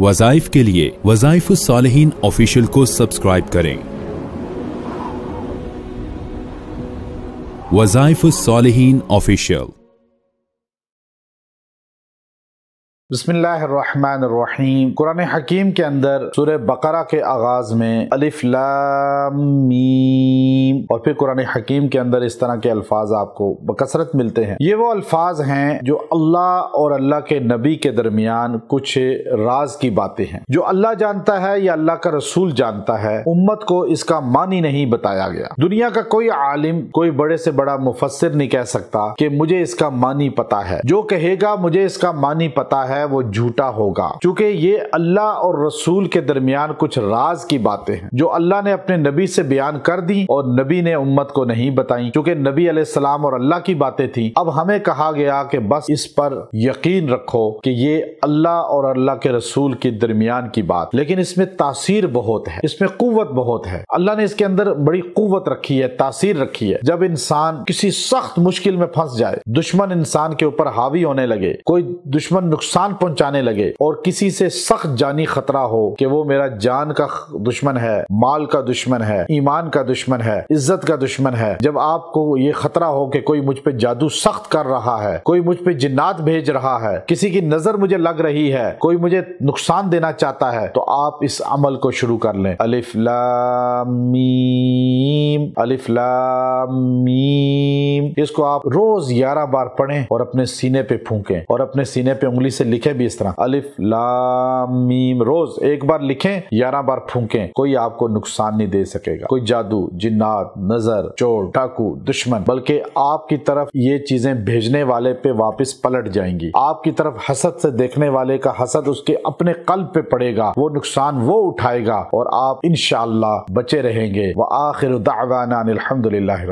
वज़ाइफ के लिए वज़ाइफ सालिहीन ऑफिशियल को सब्सक्राइब करें। वज़ाइफ सालिहीन ऑफिशियल। बिस्मिल्लाहिर्रहमानिर्रहीम। कुरान हकीम के अंदर सूरह बकरा के आगाज में अलिफ लाम मीम और फिर कुरान हकीम के अंदर इस तरह के अल्फाज आपको बकसरत मिलते हैं। ये वो अल्फाज हैं जो अल्लाह और अल्लाह के नबी के दरमियान कुछ राज की बातें हैं जो अल्लाह जानता है या अल्लाह का रसूल जानता है। उम्मत को इसका मानी नहीं बताया गया। दुनिया का कोई आलिम, कोई बड़े से बड़ा मुफस्सिर नहीं कह सकता कि मुझे इसका मानी पता है। जो कहेगा मुझे इसका मानी पता है वो झूठा होगा, क्योंकि ये अल्लाह और रसूल के दरमियान कुछ राज की बातें हैं जो अल्लाह ने अपने नबी से बयान कर दी और नबी ने उम्मत को नहीं बताई, क्योंकि नबी अलैहिस्सलाम और अल्लाह की बातें थी। अब हमें कहा गया कि बस इस पर यकीन रखो कि ये अल्लाह और अल्लाह के रसूल के दरमियान की बात, लेकिन इसमें तासीर बहुत है, इसमें कुव्वत बहुत है। अल्लाह ने इसके अंदर बड़ी कुव्वत रखी है, तासीर रखी है। जब इंसान किसी सख्त मुश्किल में फंस जाए, दुश्मन इंसान के ऊपर हावी होने लगे, कोई दुश्मन नुकसान पहुंचाने लगे और किसी से सख्त जानी खतरा हो कि वो मेरा जान का दुश्मन है, माल का दुश्मन है, ईमान का दुश्मन है, इज्जत का दुश्मन है, जब आपको ये खतरा हो कि कोई मुझ पे जादू सख्त कर रहा है, कोई मुझ पे जिन्नात भेज रहा है, किसी की नजर मुझे लग रही है, कोई मुझे नुकसान देना चाहता है, तो आप इस अमल को शुरू कर लें। अलिफ लाम मीम, अलिफ लाम मीम। इसको आप रोज 11 बार पढ़ें और अपने सीने पे फूंकें और अपने सीने पे उंगली से लिखें भी इस तरह, अलिफ लाम मीम। रोज एक बार लिखें, 11 बार फूंकें। कोई आपको नुकसान नहीं दे सकेगा, कोई जादू, जिन्नात, नजर, चोर, डाकू, दुश्मन, बल्कि आपकी तरफ ये चीजें भेजने वाले पे वापस पलट जाएंगी। आपकी तरफ हसद से देखने वाले का हसद उसके अपने कल्ब पे पड़ेगा, वो नुकसान वो उठाएगा और आप इंशाअल्लाह बचे रहेंगे। व आखिरु दाअवाना अनिल हम्दुलिल्लाहि।